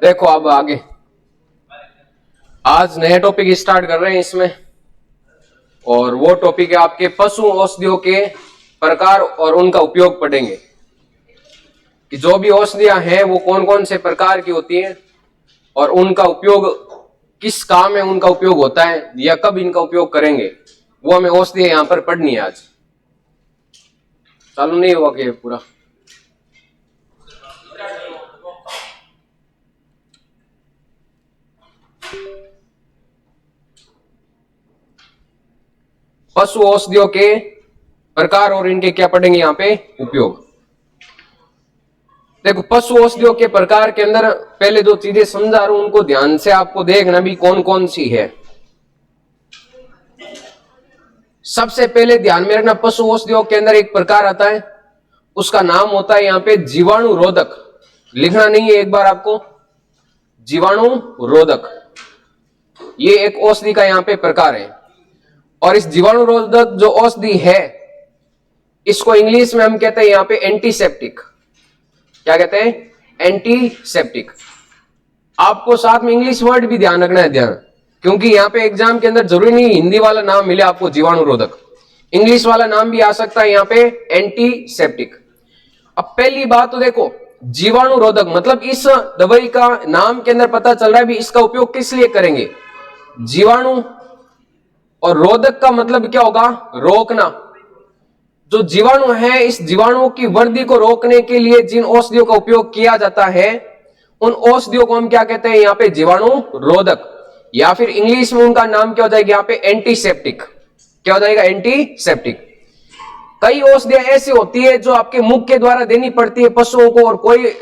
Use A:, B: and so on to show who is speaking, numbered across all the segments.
A: देखो अब आगे आज नया टॉपिक स्टार्ट कर रहे हैं इसमें, और वो टॉपिक है आपके पशु औषधियों के प्रकार और उनका उपयोग पढ़ेंगे कि जो भी औषधियां हैं वो कौन कौन से प्रकार की होती हैं और उनका उपयोग किस काम में उनका उपयोग होता है या कब इनका उपयोग करेंगे, वो हमें औषधियां यहां पर पढ़नी है। आज चालू नहीं हुआ कि पूरा पशु औषधियों के प्रकार और इनके क्या पढ़ेंगे यहां पे उपयोग। देखो पशु औषधियों के प्रकार के अंदर पहले जो चीजें समझा रहा हूं उनको ध्यान से आपको देखना भी कौन कौन सी है। सबसे पहले ध्यान में रखना, पशु औषधियों के अंदर एक प्रकार आता है, उसका नाम होता है यहां पे जीवाणु रोधक। लिखना नहीं है एक बार आपको, जीवाणु रोधक ये एक औषधि का यहां पे प्रकार है। और इस जीवाणु रोधक जो औषधि है इसको इंग्लिश में हम कहते हैं यहां पे एंटीसेप्टिक। क्या कहते हैं? एंटीसेप्टिक। आपको साथ में इंग्लिश वर्ड भी ध्यान रखना है, ध्यान, क्योंकि यहां पे एग्जाम के अंदर जरूरी नहीं हिंदी वाला नाम मिले आपको जीवाणु रोधक, इंग्लिश वाला नाम भी आ सकता है यहां पे एंटीसेप्टिक। अब पहली बात तो देखो, जीवाणु रोधक मतलब इस दवाई का नाम के अंदर पता चल रहा है भी इसका उपयोग किस लिए करेंगे, जीवाणु, और रोधक का मतलब क्या होगा? रोकना। जो जीवाणु है इस जीवाणुओं की वृद्धि को रोकने के लिए जिन औषधियों का उपयोग किया जाता है उन औषधियों को हम क्या कहते हैं? यहां पे जीवाणु रोधक, या फिर इंग्लिश में उनका नाम क्या हो जाएगा यहां पे एंटीसेप्टिक। क्या हो जाएगा? एंटीसेप्टिक। कई औषधियां ऐसी होती है जो आपके मुख के द्वारा देनी पड़ती है पशुओं को, और कोई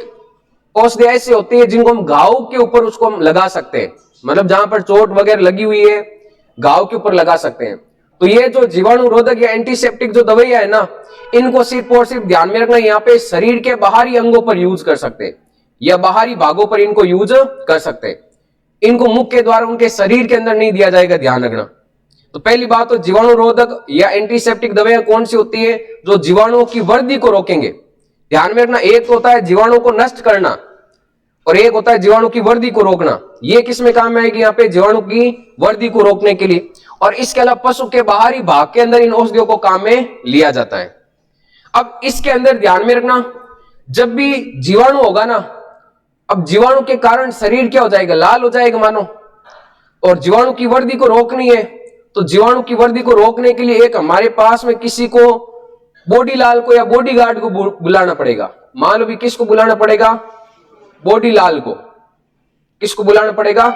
A: औषधि ऐसी होती है जिनको हम घाव के ऊपर उसको हम लगा सकते हैं, मतलब जहां पर चोट वगैरह लगी हुई है घाव के ऊपर लगा सकते हैं। तो ये जो जीवाणु रोधक या एंटीसेप्टिक जो दवाइयां है ना, इनको सिर्फ और सिर्फ ध्यान में रखना, यहाँ पे शरीर के बाहरी अंगों पर यूज कर सकते हैं या बाहरी भागों पर इनको यूज कर सकते हैं। इनको मुख के द्वारा उनके शरीर के अंदर नहीं दिया जाएगा, ध्यान रखना। तो पहली बात तो जीवाणु रोधक या एंटीसेप्टिक दवाइयां कौन सी होती है? जो जीवाणुओं की वृद्धि को रोकेंगे। ध्यान में रखना, एक होता है जीवाणु को नष्ट करना और एक होता है जीवाणु की वृद्धि को रोकना। ये किस में काम आएगी? यहाँ पे जीवाणु की वृद्धि को रोकने के लिए। और इसके अलावा पशु के बाहरी भाग के अंदर इन औषधियों को काम में लिया जाता है। अब इसके अंदर ध्यान में रखना, जब भी जीवाणु होगा ना, अब जीवाणु के कारण शरीर क्या हो जाएगा? लाल हो जाएगा मानो। और जीवाणु की वृद्धि को रोकनी है, तो जीवाणु की वृद्धि को रोकने के लिए एक हमारे पास में किसी को बॉडी लाल को या बॉडी गार्ड को बुलाना पड़ेगा। मान लो भी किसको बुलाना पड़ेगा? बॉडी लाल को। किसको बुलाना पड़ेगा?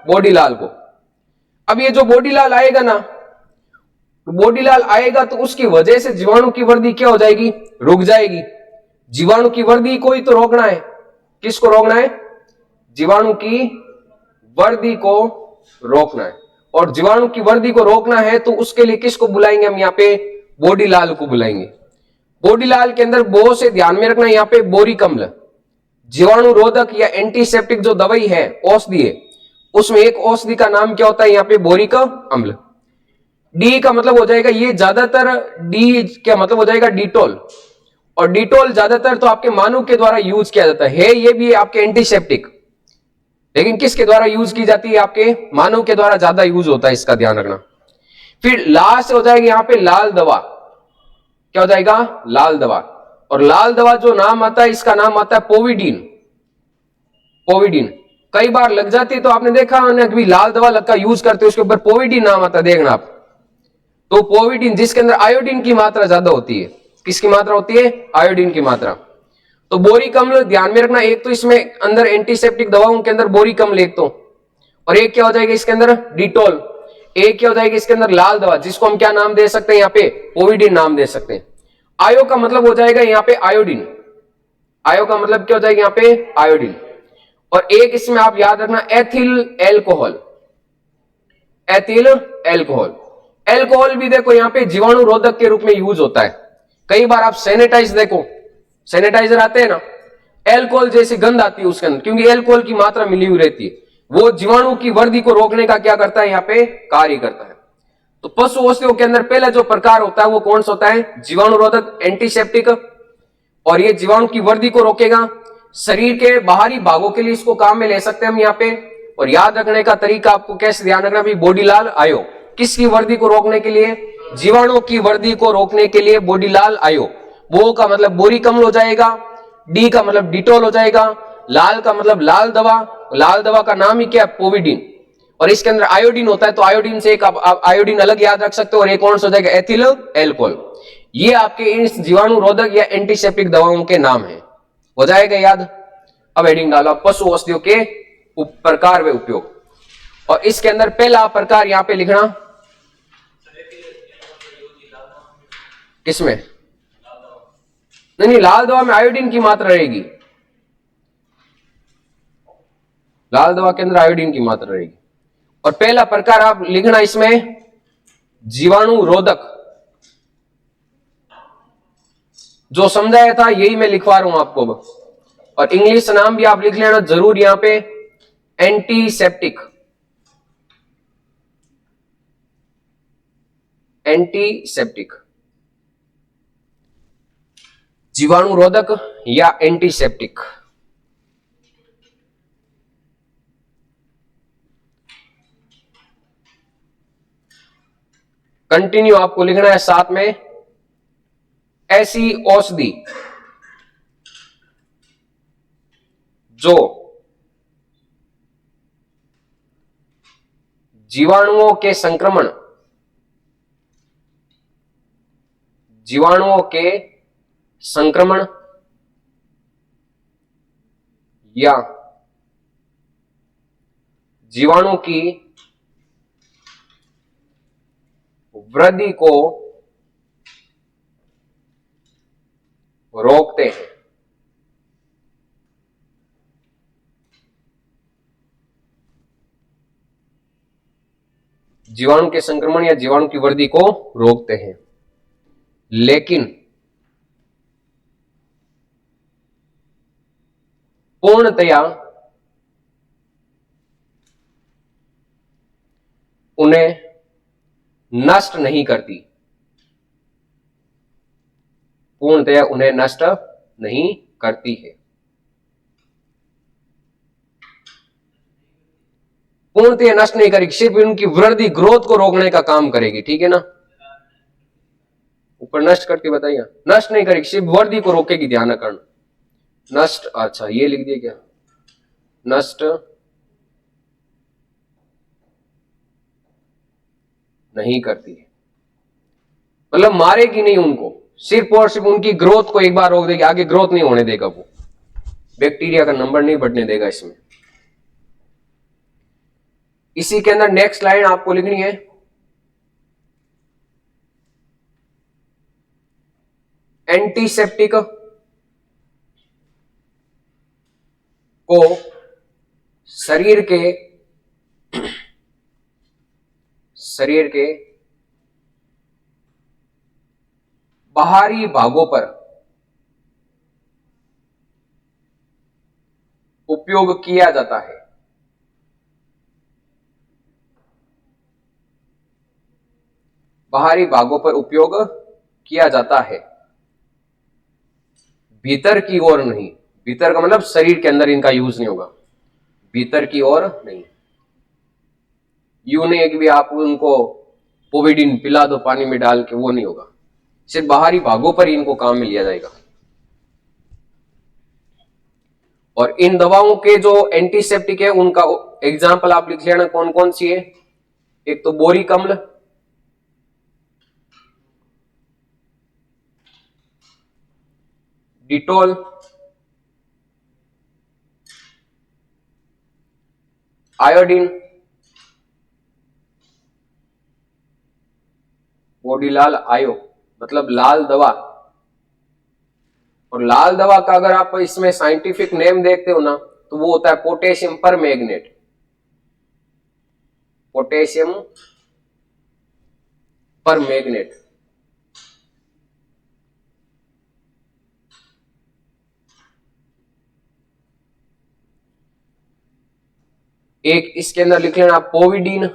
A: बॉडी लाल को। अब ये जो बॉडी लाल आएगा ना, बॉडी लाल आएगा तो उसकी वजह से जीवाणु की वृद्धि क्या हो जाएगी? रुक जाएगी। जीवाणु की वृद्धि को ही तो रोकना है। किसको रोकना है? जीवाणु की वृद्धि को रोकना है। और जीवाणु की वृद्धि को रोकना है तो उसके लिए किसको बुलाएंगे हम? यहाँ पे बॉडी लाल को बुलाएंगे। बॉडी लाल के अंदर बहुत से ध्यान में रखना, यहाँ पे बोरिक अम्ल, जीवाणु रोधक या एंटीसेप्टिक जो दवाई है, औषधि है, उसमें एक औषधि का नाम क्या होता है? यहाँ पे बोरिक अम्ल। डी का मतलब हो जाएगा, ये ज्यादातर डी क्या मतलब हो जाएगा? डिटोल। और डिटोल ज्यादातर तो आपके मानव के द्वारा यूज किया जाता है, ये भी आपके एंटीसेप्टिक, लेकिन किसके द्वारा यूज की जाती है? आपके मानव के द्वारा ज्यादा यूज होता है, इसका ध्यान रखना। फिर लास्ट हो जाएगी यहाँ पे लाल दवा। क्या हो जाएगा? लाल दवा। और लाल दवा जो नाम आता है इसका नाम आता है पोविडीन। पोविडीन कई बार लग जाती है, तो आपने देखा ना कि लाल दवा लग का यूज करते हैं, उसके ऊपर पोविडीन नाम आता है, देखना आप। तो पोविडीन जिसके अंदर आयोडीन की मात्रा ज्यादा होती है। किसकी मात्रा होती है? आयोडीन की मात्रा। तो बोरिक अम्ल ध्यान में रखना, एक तो इसमें अंदर एंटीसेप्टिक दवाओं के अंदर बोरिक अम्ल एक तो, और एक क्या हो जाएगा इसके अंदर? डिटोल। एक क्या हो जाएगी इसके अंदर? लाल दवा, जिसको हम क्या नाम दे सकते हैं? यहाँ पे पोविडीन नाम दे सकते हैं। आयो का मतलब हो जाएगा यहाँ पे आयोडीन। आयो का मतलब क्या हो जाएगा? यहाँ पे आयोडीन। और एक इसमें आप याद रखना, ethyl alcohol. Ethyl alcohol. Alcohol भी देखो यहाँ पे जीवाणु रोधक के रूप में यूज होता है। कई बार आप सैनिटाइज देखो, सैनिटाइजर आते हैं ना, एल्कोहल जैसी गंध आती है उसके अंदर, क्योंकि एल्कोहल की मात्रा मिली हुई रहती है। वो जीवाणु की वृद्धि को रोकने का क्या करता है? यहाँ पे कार्य करता है। तो पशु औषधियों के अंदर पहला जो प्रकार होता है वो कौन सा होता है? जीवाणु रोधक, एंटीसेप्टिक। और ये जीवाणु की वृद्धि को रोकेगा, शरीर के बाहरी भागों के लिए इसको काम में ले सकते हैं हम यहाँ पे। और याद रखने का तरीका आपको कैसे ध्यान रखना भी, बॉडीलाल आयो किसकी वृद्धि को रोकने के लिए, जीवाणु की वृद्धि को रोकने के लिए बॉडीलाल आयो। बो का मतलब बोरी कमल हो जाएगा, डी का मतलब डिटोल हो जाएगा, लाल का मतलब लाल दवा, लाल दवा का नाम ही क्या, पोविडीन। और इसके अंदर आयोडीन होता है, तो आयोडीन से एक आप आयोडीन अलग याद रख सकते हो, और एक कौन सा हो जाएगा, एथिल एल्कोहल। ये आपके इन जीवाणु रोधक या एंटीसेप्टिक दवाओं के नाम है। हो जाएगा याद। अब हेडिंग डालो पशु औषधियों के प्रकार व उपयोग, और इसके अंदर पहला प्रकार यहां पे लिखना, किसमें, नहीं लाल दवा में आयोडीन की मात्रा रहेगी, लाल दवा के अंदर आयोडीन की मात्रा रहेगी। और पहला प्रकार आप लिखना इसमें जीवाणु रोधक, जो समझाया था यही मैं लिखवा रहा हूं आपको। और इंग्लिश नाम भी आप लिख लेना जरूर यहां पे, एंटीसेप्टिक, एंटीसेप्टिक, जीवाणु रोधक या एंटीसेप्टिक। कंटिन्यू आपको लिखना है साथ में, ऐसी औषधि जो जीवाणुओं के संक्रमण, जीवाणुओं के संक्रमण या जीवाणु की वृद्धि को रोकते हैं। जीवाणु के संक्रमण या जीवाणु की वृद्धि को रोकते हैं, लेकिन पूर्णतया उन्हें नष्ट नहीं करती, पूर्णतया उन्हें नष्ट नहीं करती है। पूर्णतया नष्ट नहीं करेगी, सिर्फ उनकी वृद्धि, ग्रोथ को रोकने का काम करेगी, ठीक है ना। ऊपर नष्ट करके बताइए, नष्ट नहीं करेगी, सिर्फ वृद्धि को रोकेगी, ध्यान रखना। नष्ट, अच्छा ये लिख दिया क्या, नष्ट नहीं करती है, मतलब मारेगी नहीं उनको, सिर्फ और सिर्फ उनकी ग्रोथ को एक बार रोक देगी, आगे ग्रोथ नहीं होने देगा, वो बैक्टीरिया का नंबर नहीं बढ़ने देगा इसमें। इसी के अंदर नेक्स्ट लाइन आपको लिखनी है, एंटीसेप्टिक को शरीर के बाहरी भागों पर उपयोग किया जाता है। बाहरी भागों पर उपयोग किया जाता है, भीतर की ओर नहीं। भीतर का मतलब शरीर के अंदर इनका यूज नहीं होगा, भीतर की ओर नहीं। यूं नहीं कि भी आप उनको पोविडिन पिला दो पानी में डाल के, वो नहीं होगा, सिर्फ बाहरी भागों पर ही इनको काम में लिया जाएगा। और इन दवाओं के जो एंटीसेप्टिक है उनका एग्जाम्पल आप लिख लेना कौन कौन सी है। एक तो बोरी कम्ल, डिटोल, आयोडीन, बॉडीलाल आयो मतलब लाल दवा। और लाल दवा का अगर आप इसमें साइंटिफिक नेम देखते हो ना, तो वो होता है पोटेशियम पर मैग्नेट, पोटेशियम पर मैग्नेट। एक इसके अंदर लिख लेना पोविडीन,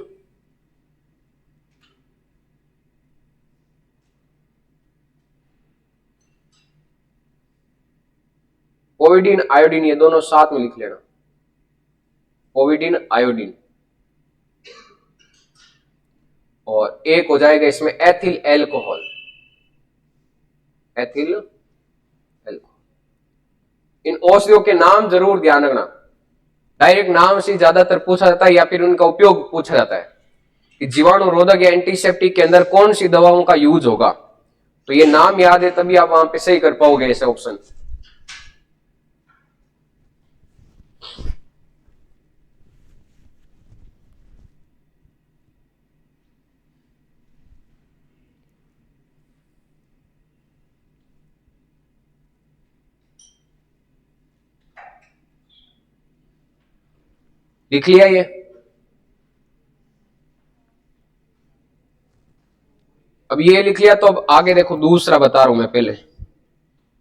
A: पोविडीन आयोडीन ये दोनों साथ में लिख लेना, पोविडीन आयोडीन। और एक हो जाएगा इसमें एथिल एल्कोहल, एथिल एल्कोहल। इन औषधियों के नाम जरूर ध्यान रखना, डायरेक्ट नाम से ज्यादातर पूछा जाता है या फिर उनका उपयोग पूछा जाता है कि जीवाणु रोधक या एंटीसेप्टिक के अंदर कौन सी दवाओं का यूज होगा। तो ये नाम याद है तभी आप वहां पे सही कर पाओगे ऐसे ऑप्शन। लिख लिया ये? अब ये लिख लिया तो अब आगे देखो दूसरा बता रहा हूं मैं।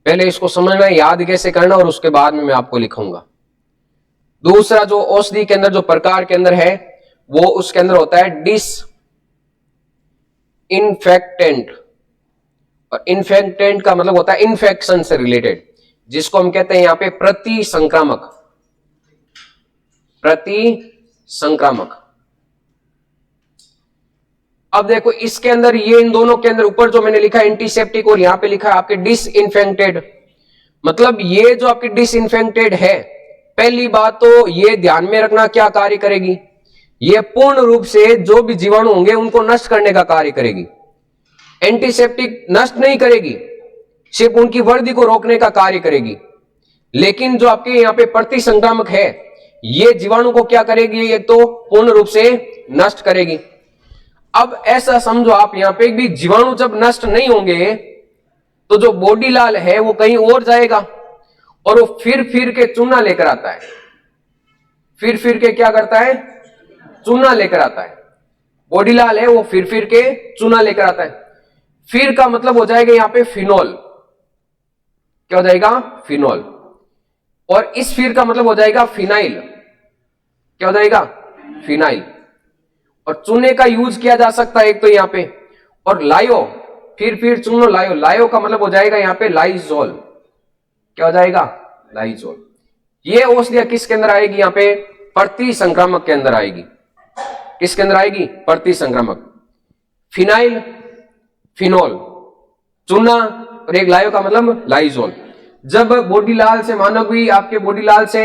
A: पहले इसको समझना है, याद कैसे करना, और उसके बाद में मैं आपको लिखूंगा। दूसरा जो औषधि के अंदर जो प्रकार के अंदर है वो उसके अंदर होता है डिस इन्फेक्टेंट। और इन्फेक्टेंट का मतलब होता है इन्फेक्शन से रिलेटेड, जिसको हम कहते हैं यहां पे प्रति संक्रामक, प्रति संक्रामक। अब देखो इसके अंदर ये इन दोनों के अंदर ऊपर जो मैंने लिखा है एंटीसेप्टिक और यहां पे लिखा है आपके डिसइंफेक्टेड, मतलब ये जो आपकी डिसइंफेक्टेड है, पहली बात तो ये ध्यान में रखना क्या कार्य करेगी, ये पूर्ण रूप से जो भी जीवाणु होंगे उनको नष्ट करने का कार्य करेगी। एंटीसेप्टिक नष्ट नहीं करेगी, सिर्फ उनकी वृद्धि को रोकने का कार्य करेगी। लेकिन जो आपके यहां पे प्रति संक्रामक है, ये जीवाणु को क्या करेगी, ये तो पूर्ण रूप से नष्ट करेगी। अब ऐसा समझो आप यहां पे भी जीवाणु जब नष्ट नहीं होंगे तो जो बॉडी लाल है वो कहीं और जाएगा और वो फिर के चूना लेकर आता है, फिर के क्या करता है, चूना लेकर आता है। बॉडी लाल है वो फिर के चूना लेकर आता है। फिर का मतलब हो जाएगा यहां पे फिनोल, क्या हो जाएगा, फिनोल। और इस फिर का मतलब हो जाएगा फिनाइल, क्या हो जाएगा, फिनाइल। और चूने का यूज किया जा सकता है एक तो यहां पे, और लायो, फिर चूनो लायो, लायो का मतलब हो जाएगा यहां पे लाइजोल, क्या हो जाएगा, लाइजोल। ये औषधियां किसके अंदर आएगी, यहां पे प्रति संक्रामक के अंदर आएगी। किसके अंदर आएगी, प्रति संक्रामक। फिनाइल, फिनोल, चूना और एक लायो का मतलब लाइजोल। जब बॉडी लाल से मानव भी आपके बॉडी लाल से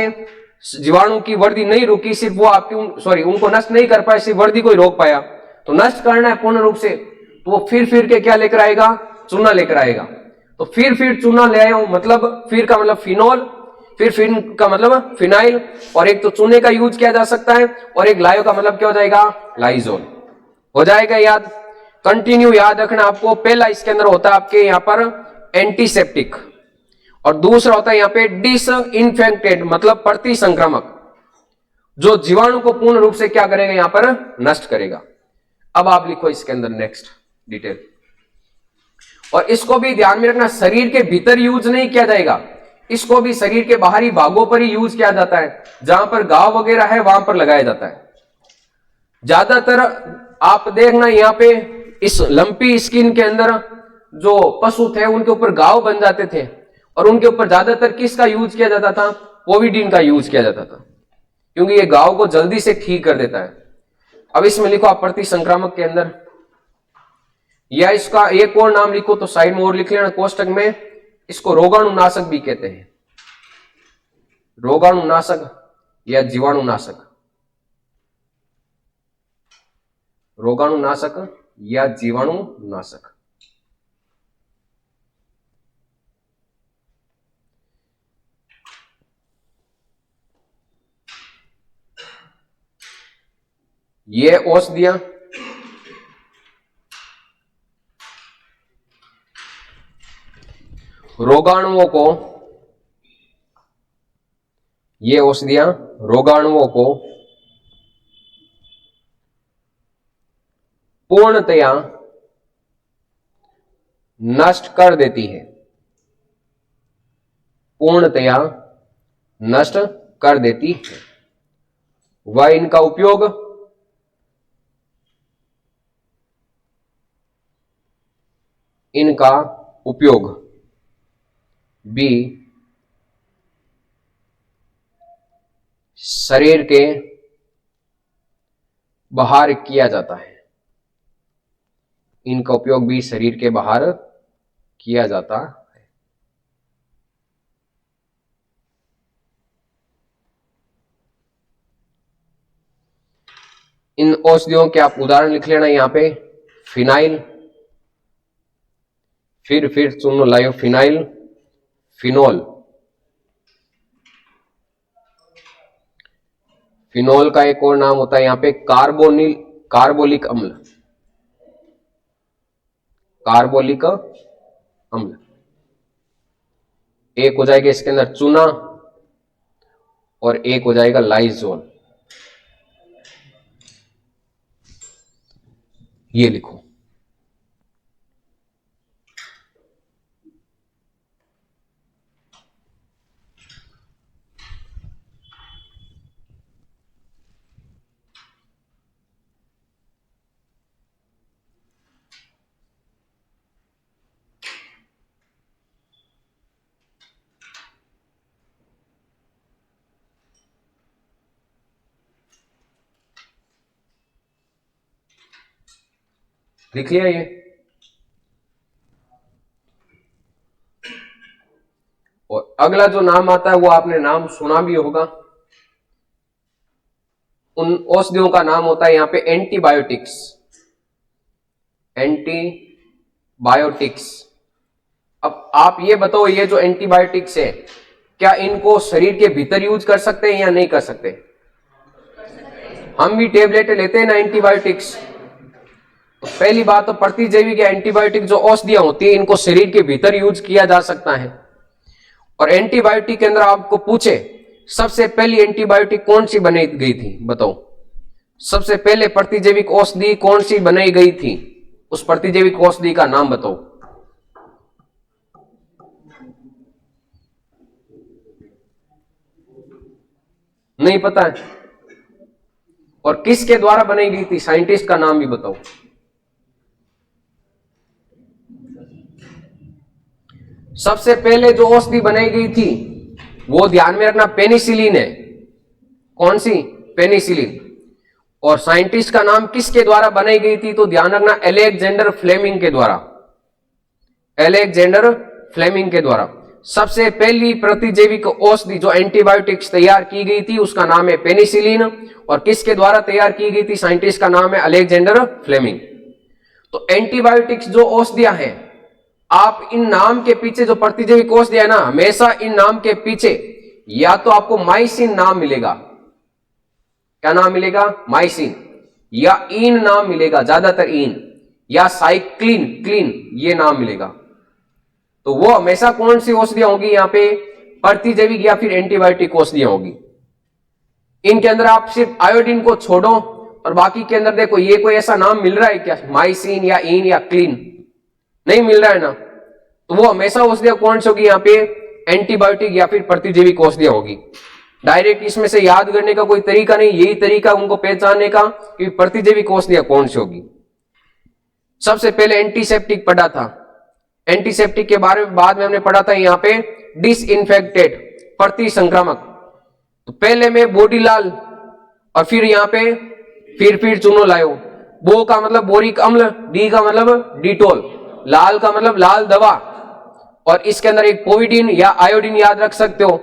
A: जीवाणु की वृद्धि नहीं रुकी, सिर्फ वो आपकी उनको नष्ट नहीं कर पाए, सिर्फ वृद्धि को ही रोक पाया, तो नष्ट करना है पूर्ण रूप से, तो वो फिर के क्या लेकर आएगा, चूना लेकर आएगा। तो फिर चूना ले आया हूं, मतलब फिर का मतलब फिनोल, फिर का मतलब फिनाइल, और एक तो चूने का यूज किया जा सकता है, और एक लायो का मतलब क्या हो जाएगा, लाइजोल। हो जाएगा याद, कंटिन्यू याद रखना आपको। पहला इसके अंदर होता है आपके यहां पर एंटीसेप्टिक, और दूसरा होता है यहां पे डिसइंफेक्टेड, मतलब प्रति संक्रामक, जो जीवाणु को पूर्ण रूप से क्या करेगा, यहां पर नष्ट करेगा। अब आप लिखो इसके अंदर नेक्स्ट डिटेल, और इसको भी ध्यान में रखना, शरीर के भीतर यूज नहीं किया जाएगा, इसको भी शरीर के बाहरी भागों पर ही यूज किया जाता है, जहां पर घाव वगैरह है वहां पर लगाया जाता है। ज्यादातर आप देखना यहां पे इस लंपी स्किन के अंदर जो पशु थे उनके ऊपर घाव बन जाते थे, और उनके ऊपर ज्यादातर किसका यूज किया जाता था, पोविडीन का यूज किया जाता था, क्योंकि ये घाव को जल्दी से ठीक कर देता है। अब इसमें लिखो आप प्रति संक्रामक के अंदर, या इसका एक और नाम लिखो तो साइड में और लिख लेना कोष्टक में, इसको रोगाणुनाशक भी कहते हैं, रोगाणुनाशक या जीवाणुनाशक, रोगाणुनाशक या जीवाणुनाशक। ये औषधियां रोगाणुओं को, ये औषधियां रोगाणुओं को पूर्णतया नष्ट कर देती है, पूर्णतया नष्ट कर देती है। वह इनका उपयोग भी शरीर के बाहर किया जाता है। इनका उपयोग भी शरीर के बाहर किया जाता है। इन औषधियों के आप उदाहरण लिख लेना यहां पे। फिनाइल, फिर सुनो लाइव, फिनाइल, फिनोल। फिनोल का एक और नाम होता है यहां पे कार्बोलिक अम्ल। कार्बोलिक अम्ल। एक हो जाएगा इसके अंदर चूना और एक हो जाएगा लाइजोल। ये लिखो। लिख लिया ये। और अगला जो नाम आता है वो आपने नाम सुना भी होगा। उन औषधियों का नाम होता है यहां पे एंटीबायोटिक्स। एंटीबायोटिक्स। अब आप ये बताओ, ये जो एंटीबायोटिक्स है, क्या इनको शरीर के भीतर यूज कर सकते हैं या नहीं कर सकते? हम भी टेबलेट लेते हैं ना एंटीबायोटिक्स। तो पहली बात तो प्रतिजैविक या एंटीबायोटिक जो औषधियां होती है इनको शरीर के भीतर यूज किया जा सकता है। और एंटीबायोटिक के अंदर आपको पूछे सबसे पहली एंटीबायोटिक कौन सी बनाई गई थी, बताओ। सबसे पहले प्रतिजैविक औषधि कौन सी बनाई गई थी, उस प्रतिजैविक औषधि का नाम बताओ। नहीं पता है? और किसके द्वारा बनाई गई थी, साइंटिस्ट का नाम भी बताओ। सबसे पहले जो औषधि बनाई गई थी वो ध्यान में रखना पेनिसिलिन है। कौन सी? पेनिसिलिन। और साइंटिस्ट का नाम किसके द्वारा बनाई गई थी, तो ध्यान रखना अलेक्जेंडर फ्लेमिंग के द्वारा। अलेक्जेंडर फ्लेमिंग के द्वारा सबसे पहली प्रतिजैविक औषधि जो एंटीबायोटिक्स तैयार की गई थी उसका नाम है पेनिसिलिन। और किसके द्वारा तैयार की गई थी, साइंटिस्ट का नाम है अलेक्जेंडर फ्लेमिंग। तो एंटीबायोटिक्स जो औषधियां हैं, आप इन नाम के पीछे जो प्रतिजैविक औषधियां है ना, हमेशा इन नाम के पीछे या तो आपको माइसिन नाम मिलेगा। क्या नाम मिलेगा? माइसिन। या इन नाम मिलेगा, ज्यादातर इन, या साइक्लिन, क्लीन, ये नाम मिलेगा। तो वो हमेशा कौन सी औषधियां होगी यहां पे? प्रतिजैविक या फिर एंटीबायोटिक औषधियां होगी। इनके अंदर आप सिर्फ आयोडीन को छोड़ो और बाकी के अंदर देखो, ये कोई ऐसा नाम मिल रहा है क्या, माइसिन या इन या क्लीन? नहीं मिल रहा है ना। तो वो हमेशा औषधियां कौन सी होगी यहां पे? एंटीबायोटिक या फिर प्रतिजैविक औषधियां होगी। डायरेक्ट इसमें से याद करने का कोई तरीका नहीं, यही तरीका उनको पहचानने का कि प्रतिजैविक औषधियां कौन सी होगी। सबसे पहले एंटीसेप्टिक पढ़ा था। एंटीसेप्टिक के बारे में बाद में हमने पढ़ा था यहां पे डिसइंफेक्टेड, प्रतिसंक्रामक। तो पहले में बोडीलाल और फिर यहां पे फिर चूनो लायो। बो का मतलब बोरिक अम्ल, डी का मतलब डिटोल, लाल का मतलब लाल दवा, और इसके अंदर एक पोविडीन या आयोडीन याद रख सकते हो,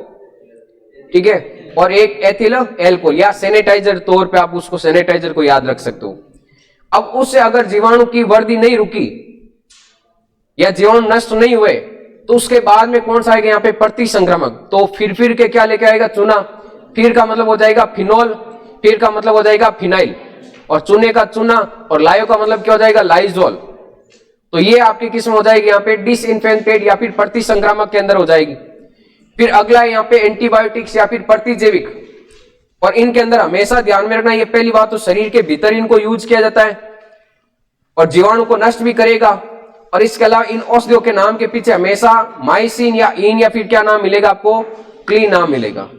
A: ठीक है। और एक एथिल एल्कोहल या सैनिटाइजर तौर पे आप उसको सैनिटाइजर को याद रख सकते हो। अब उससे अगर जीवाणु की वृद्धि नहीं रुकी या जीवाणु नष्ट नहीं हुए तो उसके बाद में कौन सा आएगा यहां पे? प्रतिसंक्रामक। तो फिर के क्या लेके आएगा? चूना। फिर का मतलब हो जाएगा फिनोल, फिर का मतलब हो जाएगा फिनाइल, और चूने का चूना, और लायो का मतलब क्या हो जाएगा? लाइजोल। तो ये आपकी किस्म हो जाएगी यहाँ पे डिसइंफेक्टेड या फिर प्रतिसंक्रामक के अंदर हो जाएगी। फिर अगला यहाँ पे एंटीबायोटिक्स या फिर प्रतिजैविक, और इनके अंदर हमेशा ध्यान में रखना, ये पहली बात तो शरीर के भीतर इनको यूज किया जाता है और जीवाणु को नष्ट भी करेगा। और इसके अलावा इन औषधियों के नाम के पीछे हमेशा माइसिन या इन या फिर क्या नाम मिलेगा आपको? क्लीन नाम मिलेगा।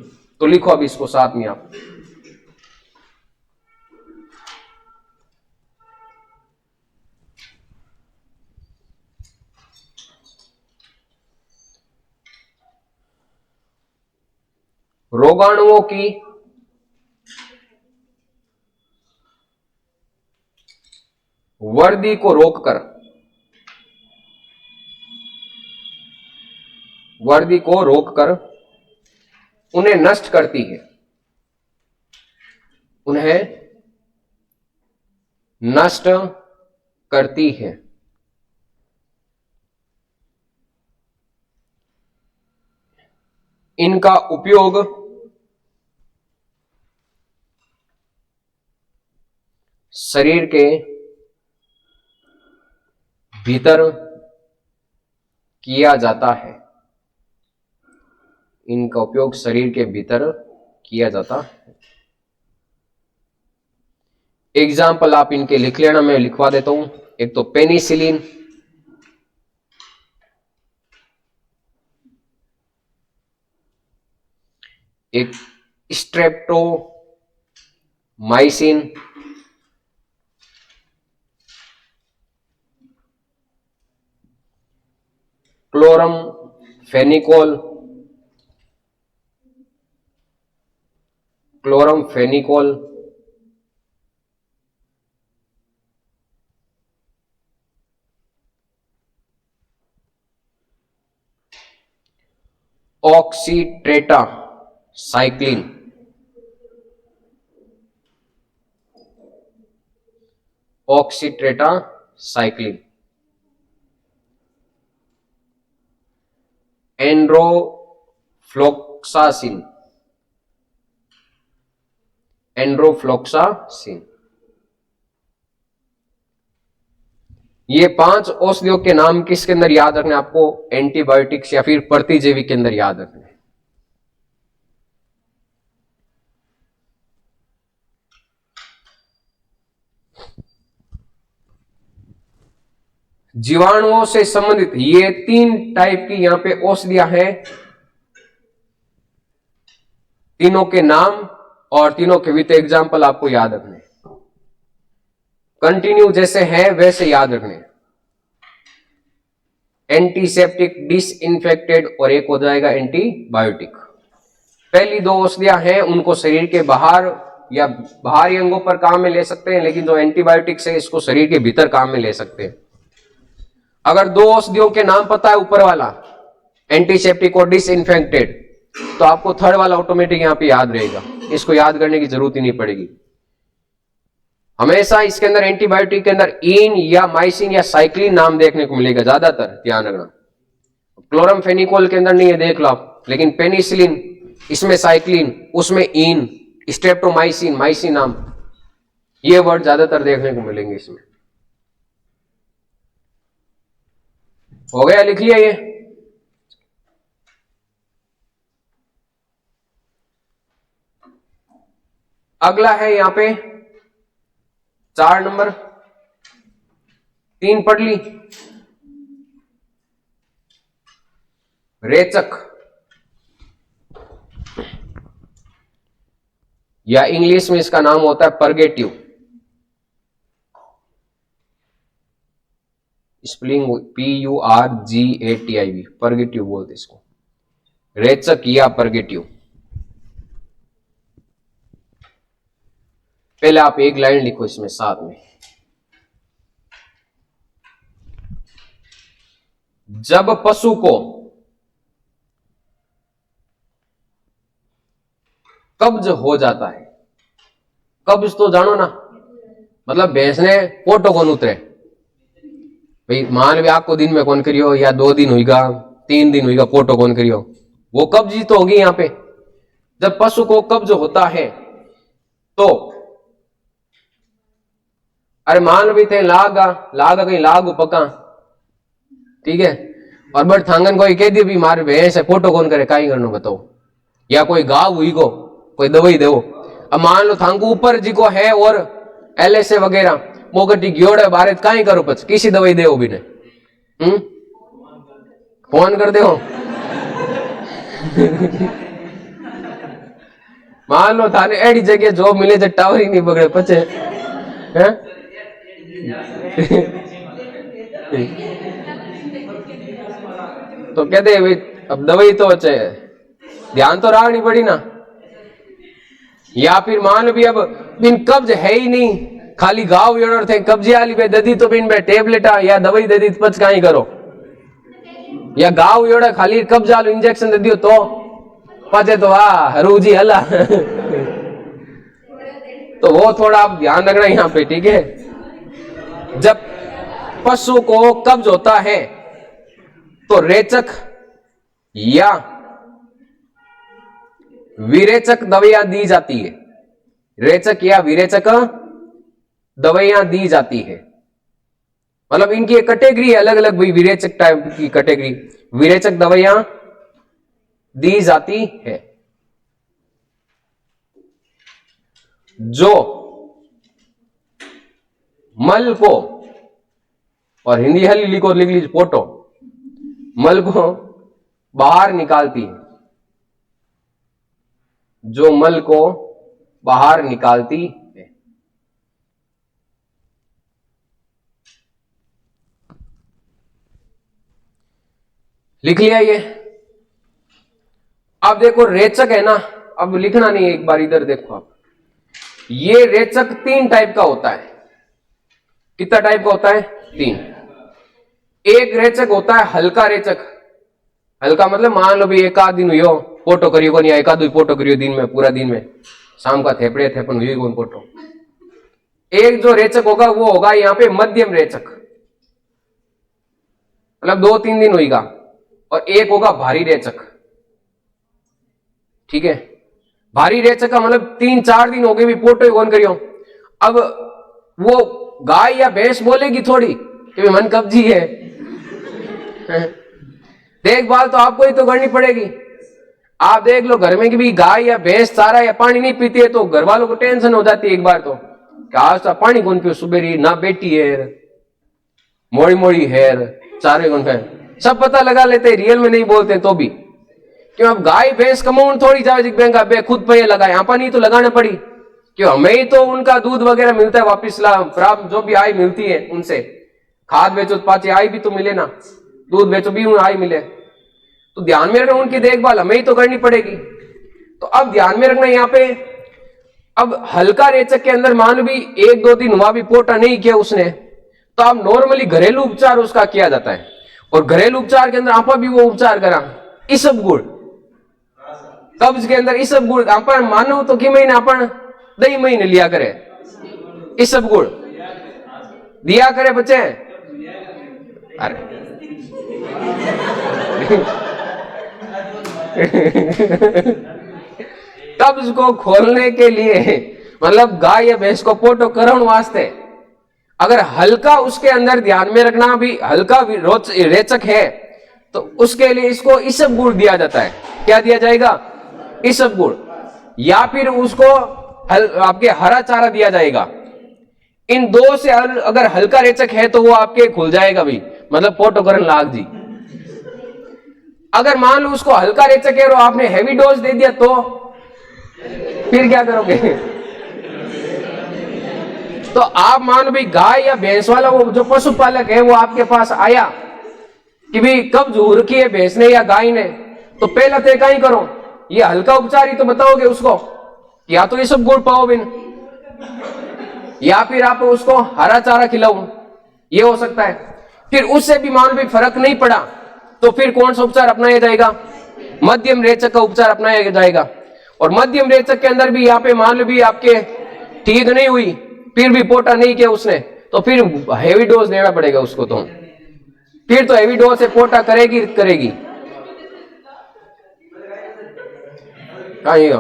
A: तो लिखो अब इसको साथ में आप। रोगाणुओं की वर्दी को रोककर, वर्दी को रोककर उन्हें नष्ट करती है, उन्हें नष्ट करती है। इनका उपयोग शरीर के भीतर किया जाता है, इनका उपयोग शरीर के भीतर किया जाता है। एग्जाम्पल आप इनके लिख लेना, मैं लिखवा देता हूं। एक तो पेनिसिलिन, एक स्ट्रेप्टोमाइसिन, क्लोरमफेनिकोल, क्लोरमफेनिकोल, ऑक्सीट्रेटासाइक्लिन, ऑक्सीट्रेटासाइक्लिन, एंड्रोफ्लोक्सासिन, एंड्रोफ्लोक्सासिन। ये 5 औषधियों के नाम किसके अंदर याद रखने आपको? एंटीबायोटिक्स या फिर प्रतिजैविक के अंदर याद रखने। जीवाणुओं से संबंधित ये 3 टाइप की यहां पे औषधियां हैं। तीनों के नाम और तीनों के विद एग्जाम्पल आपको याद रखने, कंटिन्यू जैसे है वैसे याद रखने। एंटीसेप्टिक, डिसइंफेक्टेड और एक हो जाएगा एंटीबायोटिक। पहली 2 औषधियां हैं उनको शरीर के बाहर या बाहरी अंगों पर काम में ले सकते हैं, लेकिन जो एंटीबायोटिक्स है इसको शरीर के भीतर काम में ले सकते हैं। अगर 2 औषधियों के नाम पता है ऊपर वाला, एंटीसेप्टिक और डिसइंफेक्टेड, तो आपको थर्ड वाला ऑटोमेटिक यहां पे याद रहेगा, इसको याद करने की जरूरत ही नहीं पड़ेगी। हमेशा इसके अंदर एंटीबायोटिक के अंदर इन या माइसिन या साइक्लिन नाम देखने को मिलेगा, ज्यादातर ध्यान रखना। क्लोरमफेनिकोल के अंदर नहीं है, देख लो आप, लेकिन पेनिसिलिन इसमें साइक्लिन, उसमें इन, स्ट्रेप्टोमाइसिन, माइसिन नाम, ये वर्ड ज्यादातर देखने को मिलेंगे इसमें। हो गया, लिख लिया ये। अगला है यहां पे 4 नंबर, 3 पढ़ ली। रेचक या इंग्लिश में इसका नाम होता है परगेटिव, स्पेलिंग PURGATIV, परगेटिव बोलते इसको, रेचक या परगेटिव। पहले आप एक लाइन लिखो इसमें साथ में। जब पशु को कब्ज हो जाता है, कब्ज तो जानो ना, मतलब भैंस ने पोटो कौन उतरे भाई, मान भी आपको दिन में कौन करियो या 2 दिन हुईगा, 3 दिन हुईगा, पोटो कौन करियो, वो कब्ज ही तो होगी यहां पे। जब पशु को कब्ज होता है तो अरे मान भी थे लागा कहीं लागू पका, ठीक है, और बट थांगन कोई कह दी भी मारे भैंस है, फोटो कौन करे, काई करनो बताओ, या कोई गाव हुई को कोई दवाई दो। अब मान लो थांगू ऊपर जी को है और LSA वगैरह मोगटी गियोड़े बारे काई करो, पच किसी दवाई दे भी ने, फोन कर दो। मान लो थाने एडी जगह जॉब मिले जो टावर ही नहीं पकड़े पचे है? तो कहते भाई अब दवाई तो अच्छे ध्यान तो रखनी पड़ी ना। या फिर मान लो भी अब बिन कब्ज है ही नहीं, खाली गाव योड़ थे कब्जे आली बे ददी तो बिन बे टेबलेटा या दवाई ददी पच काई करो या गाव योड़ खाली कब्जा आलू इंजेक्शन दे दियो तो पाचे तो वाह हरूजी हला तो वो थोड़ा आप ध्यान रखना यहाँ पे, ठीक है। जब पशु को कब्ज होता है तो रेचक या विरेचक दवाइयां दी जाती है, रेचक या विरेचक दवाइयां दी जाती है। मतलब इनकी एक कैटेगरी अलग अलग, भी विरेचक टाइप की कैटेगरी, विरेचक दवाइयां दी जाती है। जो मल को, और हिंदी हली लिखो, लिख लीजिए फोटो, मल को बाहर निकालती है, जो मल को बाहर निकालती है। लिख लिया ये। अब देखो रेचक है ना, अब लिखना नहीं है, एक बार इधर देखो आप, ये रेचक 3 टाइप का होता है। कितना टाइप का होता है? 3। एक रेचक होता है हल्का रेचक। हल्का मतलब मान लो भी एक आध दिन हुई फोटो करियो नहीं, एक आध फोटो करियो दिन में, पूरा दिन में, शाम का थेपड़े थेपन हुई कौन फोटो। एक जो रेचक होगा वो होगा यहाँ पे मध्यम रेचक, मतलब 2-3 दिन होगा। और एक होगा भारी रेचक, ठीक है। भारी रेचक का मतलब 3-4 दिन हो गए भी फोटो ही कौन करियो। अब वो गाय या भैंस बोलेगी थोड़ी कि मन कब्जी है देखभाल तो आपको ही तो करनी पड़ेगी। आप देख लो घर में कि भी गाय या भैंस चारा या पानी नहीं पीती है तो घर वालों को टेंशन हो जाती है एक बार तो, कि आज तो पानी कौन पियो, सुबेरी ना बेटी है, मोड़ी मोड़ी है, चारे कौन खाए, सब पता लगा लेते हैं, रियल में नहीं बोलते तो भी। क्यों अब गाय भैंस कमाउन थोड़ी जावे बैंक बे खुद पे लगाए, यहाँ नहीं तो लगाना पड़ी, क्यों हमें ही तो उनका दूध वगैरह मिलता है वापिस प्राप्त, जो भी आय मिलती है उनसे, खाद बेचो तो पाची आय भी तो मिले ना, दूध बेचो भी आय मिले, तो ध्यान में रखना उनकी देखभाल हमें ही तो करनी पड़ेगी। तो अब ध्यान में रखना यहाँ पे, अब हल्का रेचक के अंदर मान भी 1-2 दिन हुआ भी पोटा नहीं किया उसने, तो अब नॉर्मली घरेलू उपचार उसका किया जाता है। और घरेलू उपचार के अंदर आपा भी वो उपचार करा, इसब गुड़, कब्ज के अंदर इसब गुड़ अपन मानो तो कि महीने अपन दही महीने लिया करे, इसब गुड़ दिया करे बच्चे। अरे कब्ज को खोलने के लिए, मतलब गाय या भैंस को पोटो कराने वास्ते अगर हल्का उसके अंदर ध्यान में रखना भी हल्का रेचक है तो उसके लिए इसको इसब गुड़ दिया जाता है। क्या दिया जाएगा? इसब गुड़, या फिर उसको आपके हरा चारा दिया जाएगा। इन 2 से अगर हल्का रेचक है तो वो आपके खुल जाएगा भी, मतलब पोटो करन लाग जी। अगर मान लो उसको हल्का रेचक है और आपने हैवी डोज दे दिया तो फिर क्या करोगे? तो आप मान भी गाय या भैंस वाला वो जो पशुपालक है वो आपके पास आया कि भी कब्ज हो रखी है भैंस ने या गाय ने, तो पहला तो क्या ही करो, ये हल्का उपचार ही तो बताओगे उसको, या तो ये सब गुड़ पाओ बिन, या फिर आप उसको हरा चारा खिलाओ, ये हो सकता है। फिर उससे भी मान भी फर्क नहीं पड़ा तो फिर कौन सा उपचार अपनाया जाएगा? मध्यम रेचक का उपचार अपनाया जाएगा। और मध्यम रेचक के अंदर भी यहाँ पे मान लो भी आपके ठीक नहीं हुई, फिर भी पोटा नहीं किया उसने, तो फिर हेवी डोज देना पड़ेगा उसको, तो फिर तो हेवी डोज से पोटा करेगी करेगी। कहीं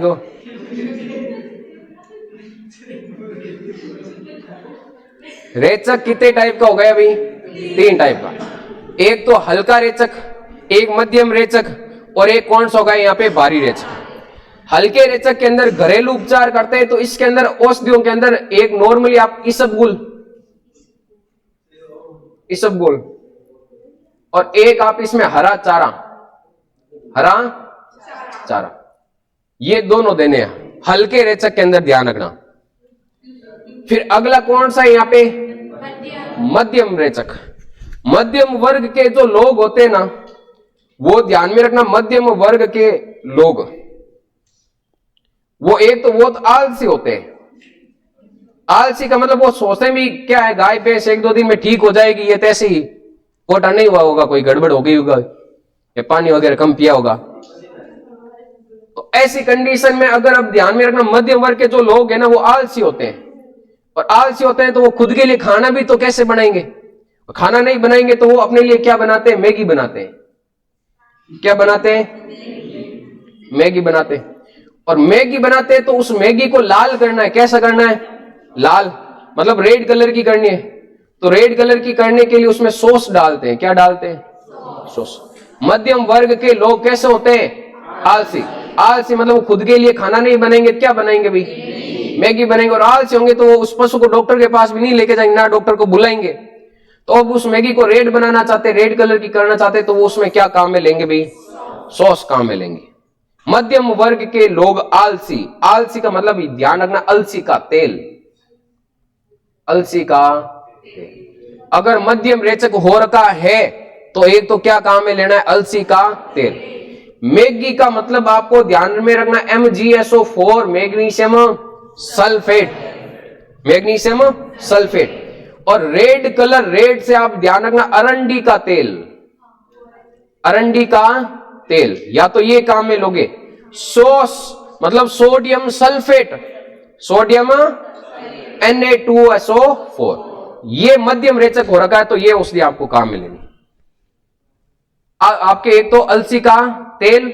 A: गो रेचक कितने टाइप का हो गया भाई? 3 टाइप का। एक तो हल्का रेचक, एक मध्यम रेचक, और एक कौन सा होगा यहाँ पे? भारी रेचक। हल्के रेचक के अंदर घरेलू उपचार करते हैं तो इसके अंदर औषधियों के अंदर एक नॉर्मली आप इसबगुल और एक आप इसमें हरा चारा, ये दोनों देने हैं हल्के रेचक के अंदर, ध्यान रखना। फिर अगला कौन सा है यहाँ पे? मध्यम रेचक। मध्यम वर्ग के जो लोग होते हैं ना, वो ध्यान में रखना, मध्यम वर्ग के लोग वो एक तो बहुत आलसी होते हैं। आलसी का मतलब वो सोचते भी क्या है, गाय भैंस एक दो दिन में ठीक हो जाएगी, ये तैसे ही पोटा नहीं हुआ होगा, कोई गड़बड़ हो गई होगा या पानी वगैरह कम पिया होगा। तो ऐसी कंडीशन में अगर अब ध्यान में रखना, मध्यम वर्ग के जो लोग हैं ना वो आलसी होते हैं, और आलसी होते हैं तो वो खुद के लिए खाना भी तो कैसे बनाएंगे, खाना नहीं बनाएंगे तो वो अपने लिए क्या बनाते हैं, मैगी बनाते हैं। क्या बनाते हैं? मैगी बनाते हैं। और मैगी बनाते हैं तो उस मैगी को लाल करना है। कैसा करना है? लाल, मतलब रेड कलर की करनी है। तो रेड कलर की करने के लिए उसमें सॉस डालते हैं। क्या डालते हैं? सॉस। मध्यम वर्ग के लोग कैसे होते हैं? आलसी। आलसी मतलब वो खुद के लिए खाना नहीं बनाएंगे, क्या बनाएंगे भाई? मैगी बनाएंगे। और आलसी होंगे तो वो उस पशु को डॉक्टर के पास भी नहीं लेके जाएंगे, ना डॉक्टर को बुलाएंगे। तो अब उस मैगी को रेड बनाना चाहते, रेड कलर की करना चाहते, तो वो उसमें क्या काम में लेंगे भाई? सॉस काम में लेंगे। मध्यम वर्ग के लोग आलसी। आलसी का मतलब ध्यान रखना, अलसी का तेल। अलसी का तेल। अगर मध्यम रेचक हो रखा है तो एक तो क्या काम में लेना है? अलसी का तेल। मैगी का मतलब आपको ध्यान में रखना MgSO4, magnesium sulphate. Magnesium sulphate. और रेड कलर, रेड से आप ध्यान रखना अरंडी का तेल। अरंडी का तेल, या तो ये काम में लोगे। सॉस मतलब सोडियम सल्फेट, सोडियम Na2SO4। ये मध्यम रेचक हो रखा है तो ये उसलिए आपको काम में लेनी। आपके एक तो अलसी का तेल,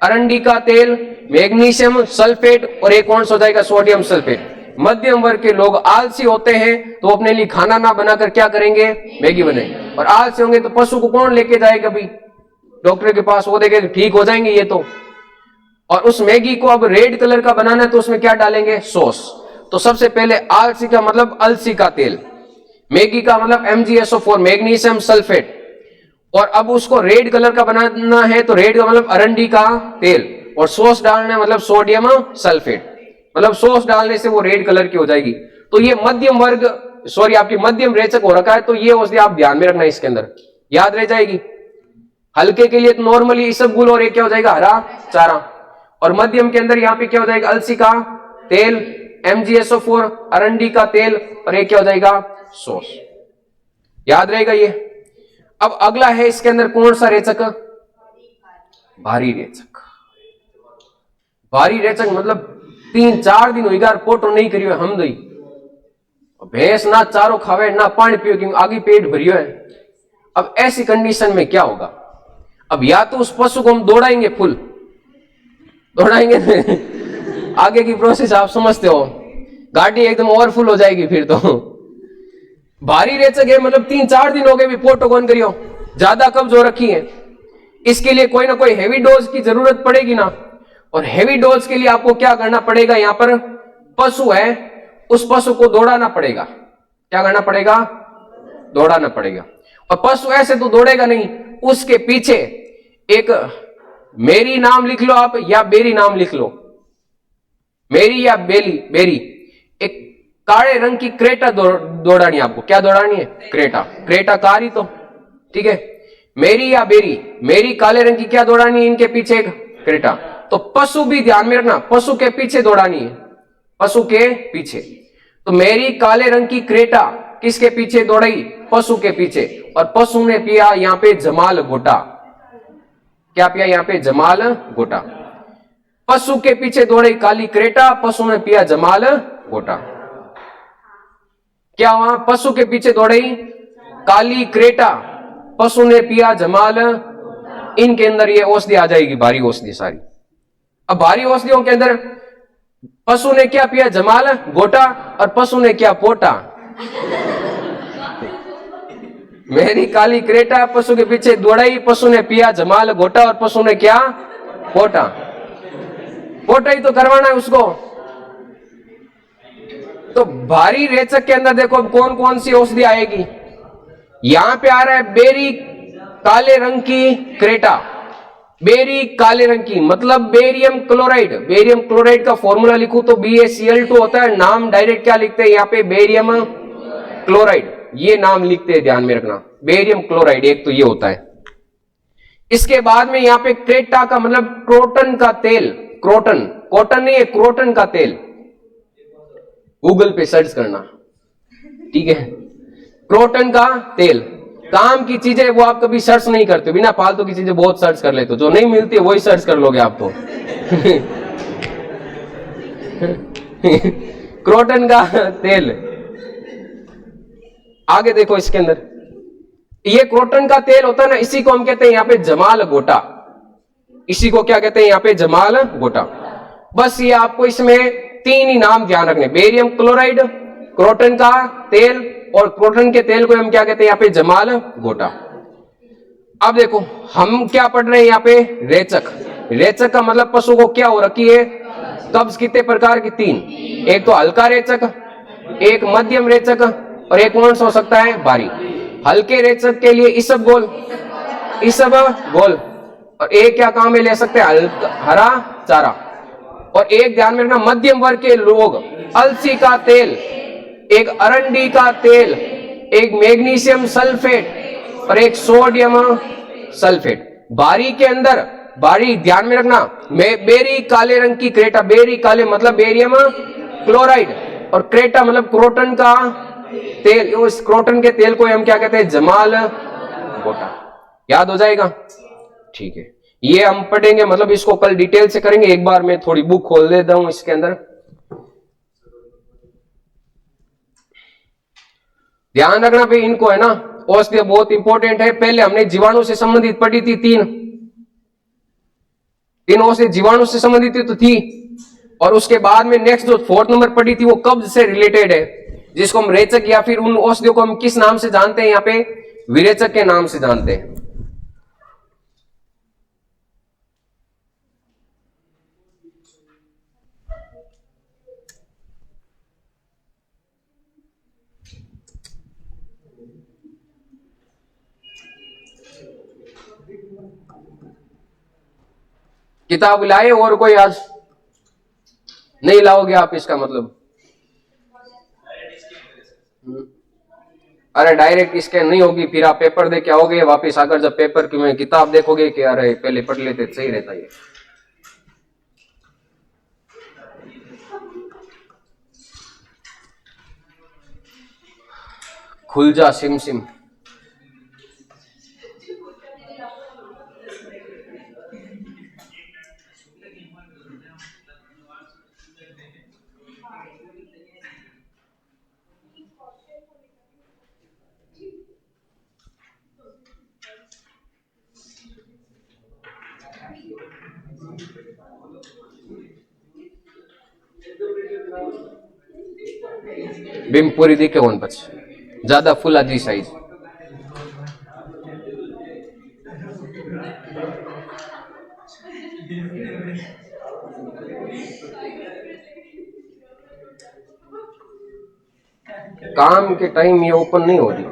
A: अरंडी का तेल, मैग्नीशियम सल्फेट, और एक कौन सा हो जाएगा? Sodium sulphate. मध्यम वर्ग के लोग आलसी होते हैं तो अपने लिए खाना ना बनाकर क्या करेंगे? मैगी बनाएंगे। और आलसी होंगे तो पशु को कौन लेके जाएगा भाई? डॉक्टर के पास, वो देखेगा ठीक हो जाएंगे ये तो। और उस मैगी को अब रेड कलर का बनाना है तो उसमें क्या डालेंगे? सॉस। तो सबसे पहले आलसी का मतलब अलसी का तेल, मैगी का मतलब MgSO4, मैग्नीशियम सल्फेट। और अब उसको रेड कलर का बनाना है तो रेड का मतलब अरंडी का तेल, और सॉस डालना है मतलब सोडियम सल्फेट। मतलब सॉस डालने से वो रेड कलर की हो जाएगी। तो ये मध्यम वर्ग, सॉरी आपकी मध्यम रेचक हो रखा है तो ये उसने आप ध्यान में रखना, इसके अंदर याद रह जाएगी। हल्के के लिए तो नॉर्मली इसबगुल, और एक क्या हो जाएगा? हरा चारा। और मध्यम के अंदर यहाँ पे क्या हो जाएगा? अलसी का तेल, MgSO4, अरंडी का तेल, और एक क्या हो जाएगा? सॉस। याद रहेगा ये। अब अगला है इसके अंदर कौन सा रेचक? भारी रेचक। भारी रेचक मतलब 3-4 दिन होगा पोटो नहीं करियो हम दई, भैंस ना चारो खावे ना पानी पियो क्योंकि आगे पेट भरियो है। अब ऐसी कंडीशन में क्या होगा? अब या तो उस पशु को हम दौड़ाएंगे, फुल दौड़ाएंगे आगे की प्रोसेस आप समझते हो, गाड़ी एकदम ओवरफुल हो जाएगी फिर तो। भारी रेचक है मतलब 3-4 दिन हो गए भी पोटो कौन करियो, ज्यादा कब्ज हो रखी है, इसके लिए कोई ना कोई हेवी डोज की जरूरत पड़ेगी ना। और हेवी डोज के लिए आपको क्या करना पड़ेगा? यहां पर पशु है, उस पशु को दौड़ाना पड़ेगा। क्या करना पड़ेगा? दौड़ाना पड़ेगा। और पशु ऐसे तो दौड़ेगा नहीं, उसके पीछे एक मेरी नाम लिख लो आप, या बेरी नाम लिख लो, मेरी या बेरी, एक काले रंग की क्रेटा दौड़ानी है आपको। क्या दौड़ानी है? क्रेटा। क्रेटा कार ही तो, ठीक है। मेरी या बेरी, मेरी काले रंग की क्या दौड़ानी है? इनके पीछे एक क्रेटा। तो पशु भी ध्यान में रखना, पशु के पीछे दौड़ानी है, पशु के पीछे। तो मेरी काले रंग की क्रेटा किसके पीछे दौड़ाई? पशु के पीछे। और पशु ने पिया यहां पे जमाल घोटा। क्या पिया यहां पे? जमाल घोटा। पशु के पीछे दौड़ी काली क्रेटा, पशु ने पिया जमाल घोटा। क्या हुआ? पशु के पीछे दौड़ी काली क्रेटा, पशु ने पिया जमाल। इनके अंदर ये औषधि आ जाएगी, भारी औषधि सारी। अब भारी औषधियों के अंदर पशु ने क्या पिया? जमाल घोटा। और पशु ने क्या? पोटा। मेरी काली क्रेटा पशु के पीछे दौड़ाई, पशु ने पिया जमाल घोटा, और पशु ने क्या? पोटा। पोटा ही तो करवाना है उसको। तो भारी रेचक के अंदर देखो अब कौन कौन सी औषधि आएगी। यहां पे आ रहा है बेरी काले रंग की क्रेटा। बेरी काले रंग की मतलब बेरियम क्लोराइड। बेरियम क्लोराइड का फॉर्मूला लिखूं तो BaCl2 होता है। नाम डायरेक्ट क्या लिखते हैं यहाँ पे? बेरियम क्लोराइड, ये नाम लिखते हैं, ध्यान में रखना। बेरियम क्लोराइड एक तो ये होता है। इसके बाद में यहाँ पे क्रेटा का मतलब क्रोटन का तेल। क्रोटन, कॉटन नहीं है, क्रोटन का तेल, गूगल पे सर्च करना, ठीक है। क्रोटन का तेल, काम की चीजें वो आप कभी सर्च नहीं करते, बिना फालतू की चीजें बहुत सर्च कर लेते हो, जो नहीं मिलती वही सर्च कर लोगे आप तो। क्रोटन का तेल। आगे देखो इसके अंदर, ये क्रोटन का तेल होता है ना, इसी को हम कहते हैं यहाँ पे जमाल गोटा, इसी को क्या कहते हैं यहाँ पे, जमाल गोटा। बस ये आपको इसमें तीन ही नाम ध्यान रखने, बेरियम क्लोराइड, क्रोटन का तेल, और क्रोटन के तेल को हम क्या कहते हैं यहाँ पे, जमाल गोटा। अब देखो हम क्या पढ़ रहे हैं यहाँ पे, रेचक। रेचक का मतलब पशु को क्या हो रखी है, कब्ज कितने प्रकार की, तीन। एक तो हल्का रेचक, एक मध्यम रेचक, और एक कौन सा हो सकता है, भारी। हल्के रेचक के लिए इसबगोल, इसबगोल, और एक क्या काम में ले सकते हैं, हरा चारा। और एक ध्यान में रखना, मध्यम वर्ग के लोग अलसी का तेल, एक अरंडी का तेल, एक मैग्नीशियम सल्फेट और एक सोडियम सल्फेट। भारी के अंदर, भारी ध्यान में रखना, बेरी काले रंग की क्रेटा, बेरी काले मतलब बेरियम क्लोराइड, और क्रेटा मतलब क्रोटन का तेल। उस क्रोटन के तेल को हम क्या कहते हैं, जमाल गोटा। याद हो जाएगा, ठीक है। ये हम पढ़ेंगे, मतलब इसको कल डिटेल से करेंगे। एक बार मैं थोड़ी बुक खोल देता हूं इसके अंदर, ध्यान रखना भाई इनको, है ना। औषधि बहुत इंपॉर्टेंट है। पहले हमने जीवाणु से संबंधित पढ़ी थी, तीन औषधि जीवाणु से संबंधित तो थी, और उसके बाद में नेक्स्ट जो 4th नंबर पढ़ी थी वो कब्ज से रिलेटेड है, जिसको हम रेचक, या फिर उन औषधियों को हम किस नाम से जानते हैं, यहाँ पे विरेचक के नाम से जानते हैं। किताब लाए और कोई आज नहीं लाओगे आप, इसका मतलब, अरे डायरेक्ट स्कैन नहीं होगी, फिर आप पेपर दे के आओगे वापस आकर, जब पेपर की में किताब देखोगे कि अरे पहले पढ़ लेते सही रहता है। खुल जा सिम सिम। बीम पूरी दिखे वन पछ ज्यादा फुल आजी साइज। काम के टाइम ये ओपन नहीं हो रही।